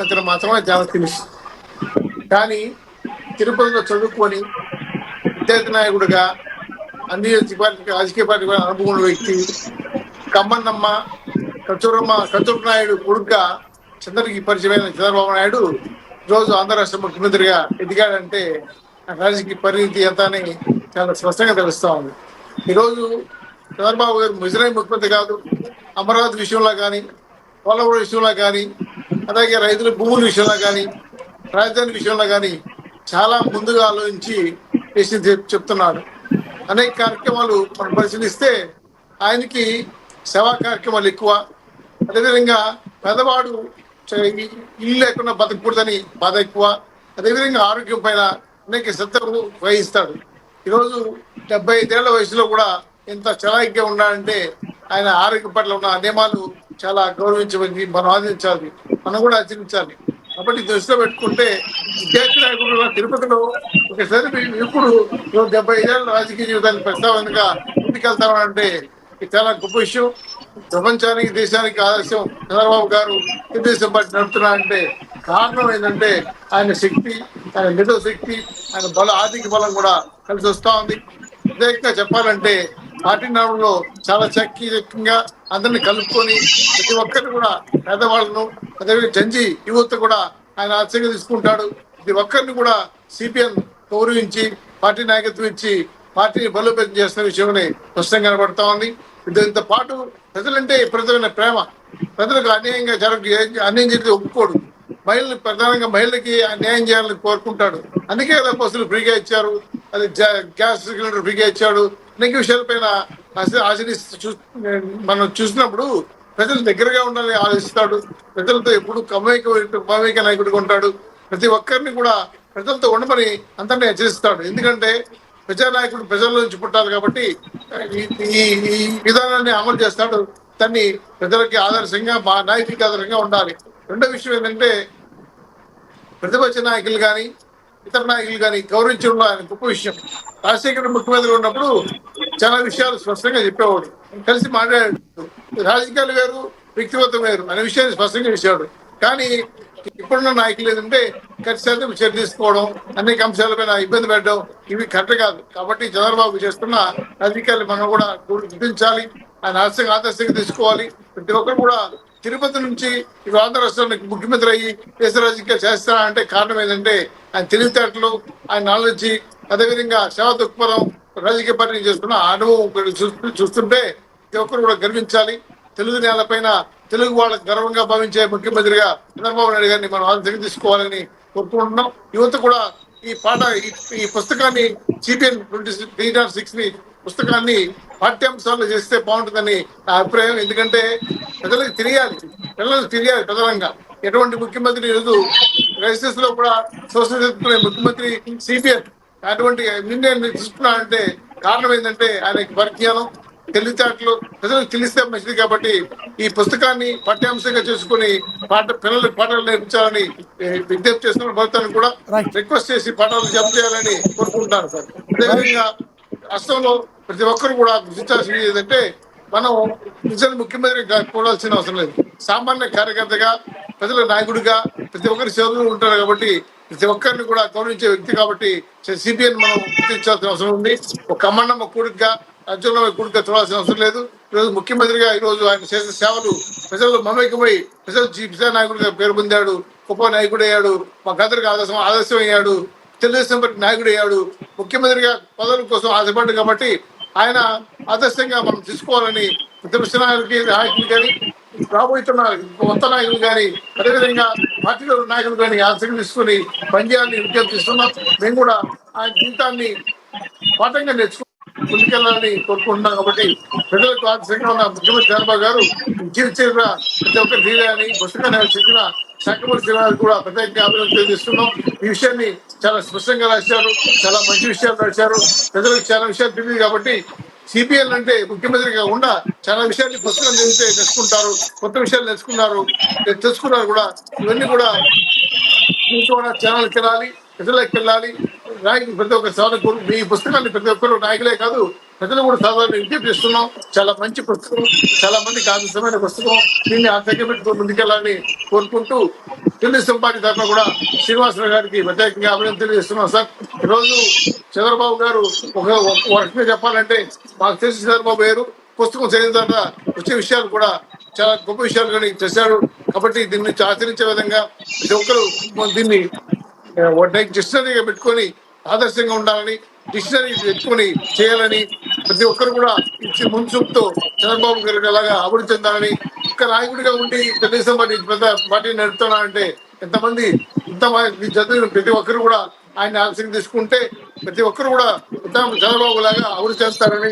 మాత్రమే చాలా తెలుసు. కానీ తిరుపతిలో చదువుకొని విద్యార్థి నాయకుడిగా అన్ని రాజకీయ పార్టీ అనుభవం ఉన్న వ్యక్తి, కమ్మన్నమ్మ కచూరు నాయుడు కొడుగ్గా చంద్రకి పరిచయమైన చంద్రబాబు నాయుడు ఈరోజు ఆంధ్ర రాష్ట్ర ముఖ్యమంత్రిగా ఎదిగాడంటే రాజకీయ పరిణితి ఎంత అని చాలా స్పష్టంగా తెలుస్తా ఉంది. ఈరోజు చంద్రబాబు గారు ముజరాయి ముఖ్యమంత్రి కాదు, అమరావతి విషయంలో కానీ, పోలవరం విషయంలో కానీ, అలాగే రైతుల భూముల విషయంలో కానీ, రాజధాని విషయంలో కానీ చాలా ముందుగా ఆలోచించి చెప్తున్నాడు. అనేక కార్యక్రమాలు మనం పరిశీలిస్తే ఆయనకి సేవా కార్యక్రమాలు ఎక్కువ. అదేవిధంగా పెద్దవాడు ఇల్లు లేకుండా బతకూడదని బాధ ఎక్కువ. అదేవిధంగా ఆరోగ్యం పైన అనేక శ్రద్ధలు వహిస్తాడు. ఈరోజు 75 ఏళ్ల వయసులో కూడా ఎంత చలాయిగా ఉన్నాడంటే ఆయన ఆరోగ్యం పట్ల ఉన్న నియమాలు చాలా గౌరవించబడి మనం ఆదరించాలి, మనం కూడా ఆచరించాలి. కాబట్టి దృష్టిలో పెట్టుకుంటే విద్యార్థి నాయకుడు తిరుపతిలో ఒకసారి ఇప్పుడు 75 ఏళ్ళ రాజకీయ జీవితాన్ని ప్రస్తావనగా ముందుకెళ్తామంటే ఇది చాలా గొప్ప విషయం. ప్రపంచానికి దేశానికి ఆదర్శం చంద్రబాబు గారు తెలుగుదేశం పార్టీ నడుపుతున్నారంటే కారణం ఏంటంటే ఆయన శక్తి, ఆయన నిధుల శక్తి, ఆయన ఆర్థిక బలం కూడా కలిసి వస్తా ఉంది. ప్రత్యేకంగా చెప్పాలంటే పార్టీ నడవడంలో చాలా చక్కగా అందరినీ కలుపుకొని ప్రతి ఒక్కరిని కూడా పేదవాళ్ళను అదేవిధంగా జంజి యువత కూడా ఆయన ఆశ్చర్యంగా తీసుకుంటాడు. ప్రతి ఒక్కరిని కూడా సిపిఎం గౌరవించి పార్టీ నాయకత్వం ఇచ్చి పార్టీని బలోపేతం చేస్తున్న విషయంలో స్పష్టంగా కనబడతా ఉంది. దీంతో పాటు ప్రజలంటే ప్రజలైన ప్రేమ, ప్రజలకు అన్యాయంగా అన్యాయం జరిగితే ఒప్పుకోడు. మహిళలు ప్రధానంగా మహిళలకి న్యాయం చేయాలని కోరుకుంటాడు. అందుకే కదా బస్సులు ఫ్రీగా ఇచ్చారు, అది గ్యాస్ సిలిండర్ ఫ్రీగా ఇచ్చాడు. అనేక విషయాలపైన మనం చూసినప్పుడు ప్రజలు దగ్గరగా ఉండాలని ఆలోచిస్తాడు. ప్రజలతో ఎప్పుడు మమైక నాయకుడిగా ఉంటాడు. ప్రతి ఒక్కరిని కూడా ప్రజలతో ఉండమని అందరినీ హెచ్చరిస్తాడు. ఎందుకంటే ప్రజానాయకుడు ప్రజల నుంచి పుట్టాలి కాబట్టి ఈ విధానాన్ని అమలు చేస్తాడు. దాన్ని ప్రజలకి ఆదర్శంగా నాయకులకి ఆదర్శంగా ఉండాలి. రెండో విషయం ఏంటంటే ప్రతిపక్ష నాయకులు కానీ ఇతర నాయకులు కానీ గౌరవించడం ఆయన గొప్ప విషయం. రాజశేఖర ముఖ్యమంత్రి ఉన్నప్పుడు చాలా విషయాలు స్పష్టంగా చెప్పేవాడు, కలిసి మాట్లాడాడు. రాజకీయాలు వేరు, వ్యక్తిగతం వేరు అనే విషయాన్ని స్పష్టంగా చేశాడు. కానీ ఇప్పుడున్న నాయకులు ఏంటంటే ఖచ్చితంగా చర్య తీసుకోవడం, అనేక అంశాలపైన ఇబ్బంది పెట్టడం ఇవి కరెక్ట్ కాదు. కాబట్టి చంద్రబాబు చేస్తున్న రాజకీయాలు మనం కూడా గుర్తించాలి, ఆయన ఆదర్శంగా తీసుకోవాలి. ప్రతి ఒక్కరు కూడా తిరుపతి నుంచి ఆంధ్ర రాష్ట్రానికి ముఖ్యమంత్రి అయ్యి దేశ రాజకీయాలు చేస్తారంటే కారణం ఏంటంటే ఆయన తెలివితేటలు, ఆయన నాలెడ్జ్, అదేవిధంగా సేవా దృక్పథం, రాజకీయ పార్టీ చేస్తున్న అనుభవం చూస్తుంటే ప్రతి ఒక్కరు కూడా గర్వించాలి. తెలుగు నేలపైన తెలుగు వాళ్ళకి గర్వంగా భావించే ముఖ్యమంత్రిగా చంద్రబాబు నాయుడు గారిని మనం ఆదర్శంగా తీసుకోవాలని కోరుకుంటున్నాం. యువత కూడా ఈ పుస్తకాన్ని సిపిఎన్ 306 ని పుస్తకాన్ని పాఠ్యాంశాలు చేస్తే బాగుంటుందని నా అభిప్రాయం. ఎందుకంటే ప్రజలకు తెలియాలి, ప్రధానంగా ఎటువంటి ముఖ్యమంత్రి ఈరోజు రైసెస్ లో కూడా సోషల్ చెప్పుకునే ముఖ్యమంత్రి సిపిఎన్ అటువంటి నిర్ణయాన్ని తీసుకున్నాడంటే కారణం ఏంటంటే ఆయనకి పరిజ్ఞానం, తెలివితేటలు ప్రజలకు తెలిస్తే మంచిది. కాబట్టి ఈ పుస్తకాన్ని పాఠ్యాంశంగా చేసుకుని పిల్లలకు పాఠాలు నేర్పించాలని విజ్ఞప్తి చేస్తున్న ప్రభుత్వాన్ని కూడా రిక్వెస్ట్ చేసి పాఠాలు జమ చేయాలని కోరుకుంటున్నాను సార్. అదేవిధంగా రాష్ట్రంలో ప్రతి ఒక్కరు కూడా గుర్తించాల్సింది ఏంటంటే మనం నిజాన్ని ముఖ్యమంత్రి చూడాల్సిన అవసరం లేదు. సామాన్య కార్యకర్తగా, ప్రజల నాయకుడిగా ప్రతి ఒక్కరి సేవలు ఉంటారు. కాబట్టి ప్రతి ఒక్కరిని కూడా గౌరవించే వ్యక్తి కాబట్టి సిపిఎన్ మనం గుర్తించాల్సిన అవసరం ఉంది. ఒక కమ్మన్నమ్మ కొడుకుగా, రాజ్యంలో కొడుకుగా చూడాల్సిన అవసరం లేదు. ఈరోజు ముఖ్యమంత్రిగా ఈరోజు ఆయన చేసిన సేవలు ప్రజలు మమేకమై ప్రజా నాయకుడిగా పేరు పొందాడు, గొప్ప నాయకుడు అయ్యాడు, మా గదరికి ఆదర్శం అయ్యాడు, తెలుగుదేశం పార్టీ నాయకుడు అయ్యాడు. ముఖ్యమంత్రిగా పదవుల కోసం ఆశపడ్డాడు కాబట్టి ఆయన ఆదర్శంగా మనం తీసుకోవాలని ప్రతిపక్ష నాయకులు కానీ రాబోతున్న కొత్త నాయకులు కానీ అదేవిధంగా పార్టీలో నాయకులు కానీ ఆదర్శంగా తీసుకుని పనిచేయాలని విజ్ఞప్తి చేస్తున్నాం. మేము కూడా ఆయన జీవితాన్ని పాఠంగా ముందుకెళ్లాలని కోరుకుంటున్నాం. కాబట్టి ప్రజలకు ఆదర్శంగా ఉన్న ముఖ్యమంత్రి చంద్రబాబు గారు చిరుచిరుగా ప్రతి ఒక్కరు తీయాలని పుస్తకాన్ని చెందిన శాఖపూర్ శ్రీనివాస్ కూడా ప్రత్యేకంగా అభివృద్ధి తెలియజేస్తున్నాం. ఈ విషయాన్ని చాలా స్పష్టంగా రాశారు, చాలా మంచి విషయాలు రాశారు. ప్రజలకు చాలా విషయాలు తెలియదు కాబట్టి సిపిఎల్ అంటే ముఖ్యమంత్రిగా ఉండా చాలా విషయాన్ని పుస్తకం చదివితే తెలుసుకుంటారు, కొత్త విషయాలు తెలుసుకున్నారు కూడా. ఇవన్నీ కూడా ఛానల్కి వెళ్ళాలి, ప్రజలకు వెళ్ళాలి. నాయకులు ప్రతి ఒక్క సాధకులు మీ పుస్తకాన్ని ప్రతి ఒక్కరు నాయకులే కాదు ప్రజలు కూడా సాధారణ విజ్ఞప్తి చేస్తున్నాం. చాలా మంచి పుస్తకం, చాలా మందికి ఆదర్శమైన పుస్తకం. దీన్ని ఆ దగ్గర పెట్టుకుని ముందుకెళ్ళాలని కోరుకుంటూ తెలుగుదేశం పార్టీ తరఫున కూడా శ్రీనివాసరావు గారికి ప్రత్యేకంగా అభినందన తెలియజేస్తున్నాం. సార్, ఈరోజు చంద్రబాబు గారు ఒక రకంగా చెప్పాలంటే మాకు తెలిసి చంద్రబాబు గారు పుస్తకం చదివిన తర్వాత వచ్చే విషయాలు కూడా చాలా గొప్ప విషయాలు కానీ చేశాడు. కాబట్టి దీన్ని ఆచరించే విధంగా ప్రతి ఒక్కరు దీన్ని డిక్షనరీగా పెట్టుకొని ఆదర్శంగా ఉండాలని, డిక్షనరీ పెట్టుకొని చేయాలని, ప్రతి ఒక్కరు కూడా ఇచ్చి ముందుతో చంద్రబాబు గారికి అలాగా అభివృద్ధి చెందాలని, ఒక్క నాయకుడిగా ఉండి తెలుగుదేశం పార్టీ పెద్ద పార్టీ నడుపుతున్నారంటే ఎంతమంది చదివిన ప్రతి ఒక్కరు కూడా ఆయన ఆలస్యం తీసుకుంటే ప్రతి ఒక్కరు కూడా చంద్రబాబు లాగా అభివృద్ధి చేస్తారని,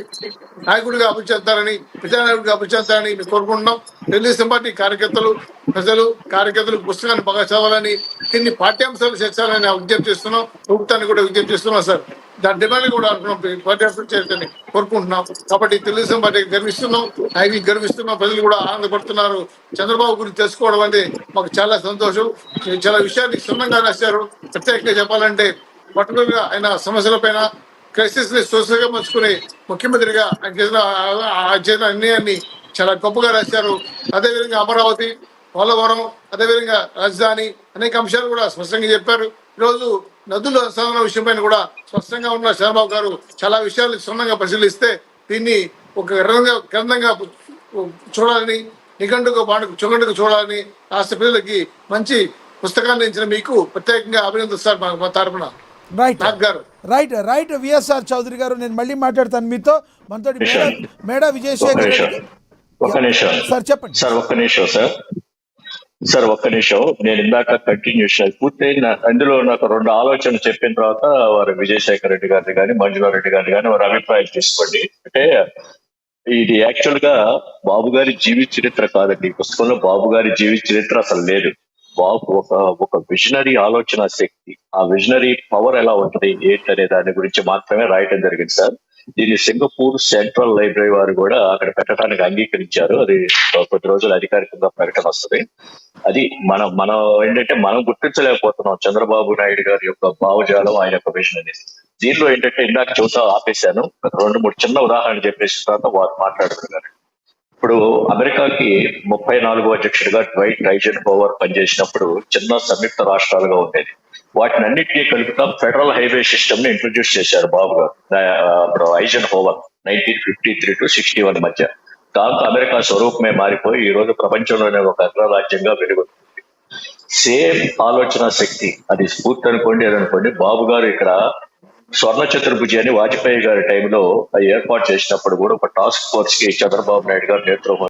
నాయకుడిగా అభివృద్ధి చేస్తారని, ప్రజానాయకుడిగా అభివృద్ధి చేస్తారని మేము కోరుకుంటున్నాం. తెలుగుదేశం పార్టీ కార్యకర్తలు పుస్తకాన్ని బాగా చదవాలని, దీన్ని పాఠ్యాంశాలు చేర్చాలని విజ్ఞప్తి చేస్తున్నాం. ప్రభుత్వాన్ని కూడా విజ్ఞప్తి చేస్తున్నాం. సార్, దాని డిమాండ్ కూడా అనుకున్నాం, పాఠ్యాంశాలు చేర్చని కోరుకుంటున్నాం. కాబట్టి తెలుగుదేశం పార్టీకి గర్విస్తున్నాం, నాయకులకు గర్విస్తున్నాం. ప్రజలు కూడా ఆనందపడుతున్నారు. చంద్రబాబు గురించి తెలుసుకోవడం అంటే మాకు చాలా సంతోషం. చాలా విషయాన్ని క్షుణ్ణంగా రాశారు. ప్రత్యేకంగా చెప్పాలంటే పర్టికులర్ గా ఆయన సమస్యలపైన క్రైసిస్ ని సోషల్ గా మర్చుకునే ముఖ్యమంత్రిగా ఆయన చేసిన అన్యాయాన్ని చాలా గొప్పగా రాశారు. అదేవిధంగా అమరావతి, పోలవరం, అదేవిధంగా రాజధాని అనేక అంశాలు కూడా స్పష్టంగా చెప్పారు. ఈరోజు నదుల సంరక్షణ విషయం పైన కూడా స్పష్టంగా ఉన్న చంద్రబాబు గారు చాలా విషయాలు క్షుణ్ణంగా పరిశీలిస్తే దీన్ని ఒక గ్రంథంగా చూడాలని, చుగండుకు చూడాలని రాష్ట్ర ప్రజలకి మంచి పుస్తకాన్ని ఇచ్చిన మీకు ప్రత్యేకంగా అభినందిస్తారు మా తరఫున. రైట్ విఎస్ఆర్ చౌదరి గారు, నేను మళ్ళీ మాట్లాడతాను మీతో. మనతో మేడా విజయశేఖర్ సార్, చెప్పండి సార్. ఒక్క నిమిషం నేను ఇందాక కంటిన్యూషన్ పూర్తయిన అందులో నాకు 2 ఆలోచనలు చెప్పిన తర్వాత వారు విజయశేఖర్ రెడ్డి గారిని కానీ మంజులారెడ్డి గారిని కానీ వారి అభిప్రాయం తీసుకోండి. అంటే ఇది యాక్చువల్ గా బాబు గారి జీవిత చరిత్ర కాదండి. ఈ పుస్తకంలో బాబు గారి జీవిత చరిత్ర అసలు లేదు. బాబు ఒక విజనరీ ఆలోచన శక్తి, ఆ విజనరీ పవర్ ఎలా ఉంటది ఏంటి అనే దాని గురించి మాత్రమే రాయటం జరిగింది సార్. దీన్ని సింగపూర్ సెంట్రల్ లైబ్రరీ వారు కూడా అక్కడ పెట్టడానికి అంగీకరించారు. అది కొద్ది రోజులు అధికారికంగా ప్రకటన వస్తుంది. అది మనం ఏంటంటే మనం గుర్తించలేకపోతున్నాం చంద్రబాబు నాయుడు గారి యొక్క భావజాలం, ఆయన యొక్క విజన్ అనేది. దీనిలో ఏంటంటే ఇందాక చూసా ఆపేశాను, 2-3 చిన్న ఉదాహరణ చెప్పేసిన తర్వాత వారు మాట్లాడుతున్నారు. ఇప్పుడు అమెరికాకి 34వ అధ్యక్షుడిగా డ్వైట్ ఐజెన్హోవర్ పనిచేసినప్పుడు చిన్న సంయుక్త రాష్ట్రాలుగా ఉండేది. వాటిని అన్నింటినీ కలుపుతా ఫెడరల్ హైవే సిస్టమ్ ని ఇంట్రొడ్యూస్ చేశారు బాబు గారు. అప్పుడు ఐజెన్హోవర్ 1953 to 61 మధ్య. దాంతో అమెరికా స్వరూపమే మారిపోయి ఈ రోజు ప్రపంచంలోనే ఒక అగ్రరాజ్యంగా వెలుగొంది. సేమ్ ఆలోచన శక్తి, అది స్ఫూర్తి అనుకోండి, అదనుకోండి. బాబు గారు ఇక్కడ స్వర్ణ చతుర్భుజి అని వాజ్పేయి గారి టైంలో ఏర్పాటు చేసినప్పుడు కూడా ఒక టాస్క్ ఫోర్స్ కి చంద్రబాబు నాయుడు గారు నేతృత్వం